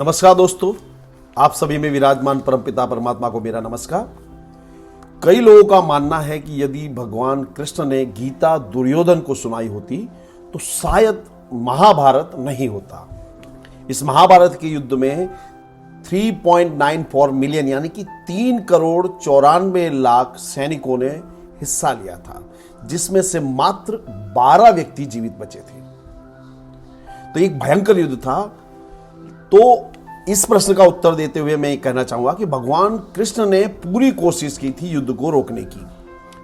नमस्कार दोस्तों, आप सभी में विराजमान परमपिता परमात्मा को मेरा नमस्कार। कई लोगों का मानना है कि यदि भगवान कृष्ण ने गीता दुर्योधन को सुनाई होती तो शायद महाभारत नहीं होता। इस महाभारत के युद्ध में 3.94 मिलियन यानी कि 3,94,00,000 सैनिकों ने हिस्सा लिया था, जिसमें से मात्र 12 व्यक्ति जीवित बचे थे। तो एक भयंकर युद्ध था। तो इस प्रश्न का उत्तर देते हुए मैं ये कहना चाहूंगा कि भगवान कृष्ण ने पूरी कोशिश की थी युद्ध को रोकने की।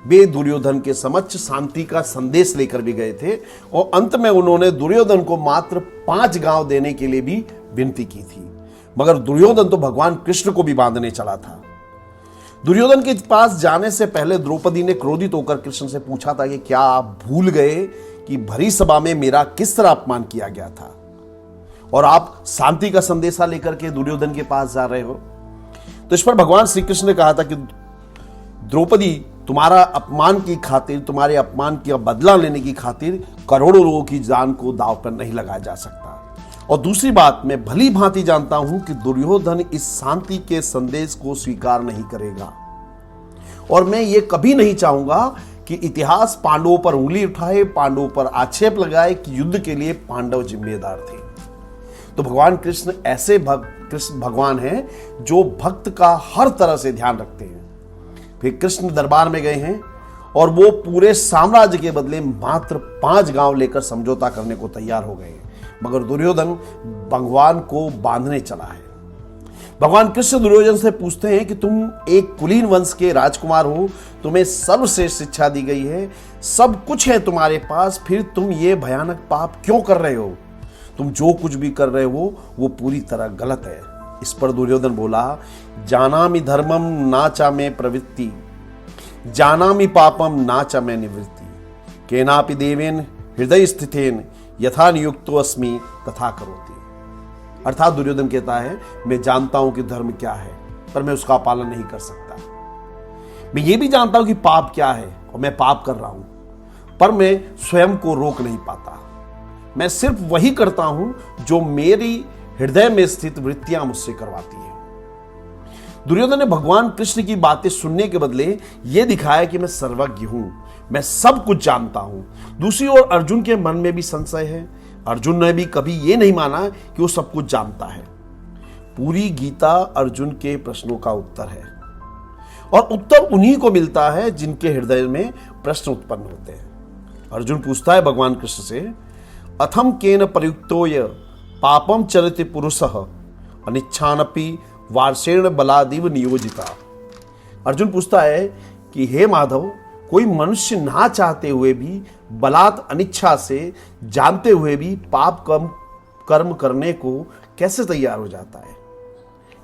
वे दुर्योधन के समक्ष शांति का संदेश लेकर भी गए थे और अंत में उन्होंने दुर्योधन को मात्र 5 गांव देने के लिए भी विनती की थी। मगर दुर्योधन तो भगवान कृष्ण को भी बांधने चला था। दुर्योधन के पास जाने से पहले द्रौपदी ने क्रोधित होकर कृष्ण से पूछा था कि क्या आप भूल गए कि भरी सभा में मेरा किस तरह अपमान किया गया था और आप शांति का संदेशा लेकर के दुर्योधन के पास जा रहे हो। तो इस पर भगवान श्री कृष्ण ने कहा था कि द्रौपदी, तुम्हारा अपमान की खातिर, तुम्हारे अपमान का बदला लेने की खातिर करोड़ों लोगों की जान को दांव पर नहीं लगाया जा सकता। और दूसरी बात, मैं भली भांति जानता हूं कि दुर्योधन इस शांति के संदेश को स्वीकार नहीं करेगा और मैं ये कभी नहीं चाहूंगा कि इतिहास पांडवों पर उंगली उठाए, पांडवों पर आक्षेप लगाए कि युद्ध के लिए पांडव जिम्मेदार थे। तो भगवान कृष्ण ऐसे कृष्ण भगवान हैं जो भक्त का हर तरह से ध्यान रखते हैं। फिर कृष्ण दरबार में गए हैं और वो पूरे साम्राज्य के बदले मात्र 5 गांव लेकर समझौता करने को तैयार हो गए हैं। मगर दुर्योधन भगवान को बांधने चला है। भगवान कृष्ण दुर्योधन से पूछते हैं कि तुम एक कुलीन वंश के राजकुमार हो, तुम्हें सर्वश्रेष्ठ शिक्षा दी गई है, सब कुछ है तुम्हारे पास, फिर तुम ये भयानक पाप क्यों कर रहे हो? तुम जो कुछ भी कर रहे हो वो पूरी तरह गलत है। इस पर दुर्योधन बोला, जानामि धर्मम नाचा में प्रवृत्ति, जानामि पापम नाचा में निवृत्ति, केनापि देवेन हृदय स्थितेन यथा नियुक्तो अस्मि तथा करोति। अर्थात दुर्योधन कहता है, मैं जानता हूं कि धर्म क्या है पर मैं उसका पालन नहीं कर सकता। मैं ये भी जानता हूं कि पाप क्या है और मैं पाप कर रहा हूं, पर मैं स्वयं को रोक नहीं पाता। मैं सिर्फ वही करता हूं जो मेरी हृदय में स्थित वृत्तियां मुझसे करवाती है। दुर्योधन ने भगवान कृष्ण की बातें सुनने के बदले यह दिखाया कि मैं सर्वज्ञ हूं, मैं सब कुछ जानता हूं। दूसरी ओर अर्जुन के मन में भी संशय है। अर्जुन ने भी कभी यह नहीं माना कि वो सब कुछ जानता है। पूरी गीता अर्जुन के प्रश्नों का उत्तर है और उत्तर उन्हीं को मिलता है जिनके हृदय में प्रश्न उत्पन्न होते हैं। अर्जुन पूछता है भगवान कृष्ण से, अथम केन प्रयुक्तोय पापम चरति पुरुषः अनिच्छानपि वार्षेण बलादिव नियोजिता। अर्जुन पूछता है कि हे माधव, कोई मनुष्य ना चाहते हुए भी, बलात् अनिच्छा से, जानते हुए भी पाप कर्म करने को कैसे तैयार हो जाता है?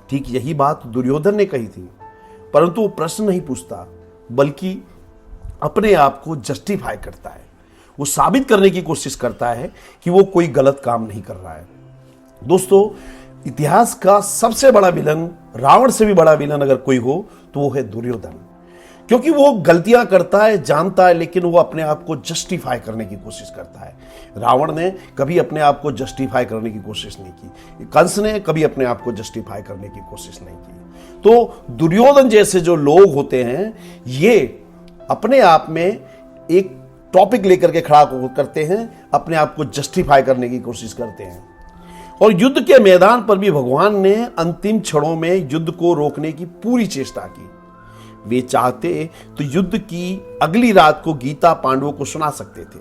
ठीक यही बात दुर्योधन ने कही थी, परंतु वो प्रश्न नहीं पूछता बल्कि अपने आप को जस्टिफाई करता है। वो साबित करने की कोशिश करता है कि वो कोई गलत काम नहीं कर रहा है। दोस्तों, इतिहास का सबसे बड़ा विलन, रावण से भी बड़ा विलन अगर कोई हो तो वो है दुर्योधन। क्योंकि वो गलतियां करता है, जानता है, लेकिन वो अपने आप को जस्टिफाई करने की कोशिश करता है। रावण ने कभी अपने आप को जस्टिफाई करने की कोशिश नहीं की, कंस ने कभी अपने आप को जस्टिफाई करने की कोशिश नहीं की। तो दुर्योधन जैसे जो लोग होते हैं, ये अपने आप में एक टॉपिक लेकर के खड़ा करते हैं, अपने आप को जस्टिफाई करने की कोशिश करते हैं। और युद्ध के मैदान पर भी भगवान ने अंतिम क्षणों में युद्ध को रोकने की पूरी चेष्टा की। वे चाहते तो युद्ध की अगली रात को गीता पांडवों को सुना सकते थे,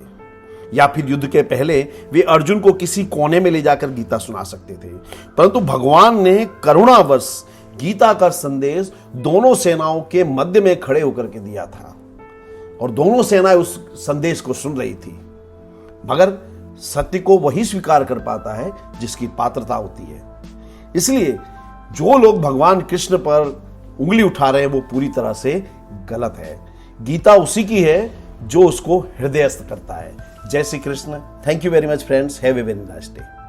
या फिर युद्ध के पहले वे अर्जुन को किसी कोने में ले जाकर गीता सुना सकते थे। परंतु भगवान ने करुणावश गीता का संदेश दोनों सेनाओं के मध्य में खड़े होकर के दिया था और दोनों सेनाएं उस संदेश को सुन रही थी। मगर सत्य को वही स्वीकार कर पाता है जिसकी पात्रता होती है। इसलिए जो लोग भगवान कृष्ण पर उंगली उठा रहे हैं वो पूरी तरह से गलत है। गीता उसी की है जो उसको हृदयस्थ करता है। जय Shri Krishna. Thank you very much friends. Have a very nice day.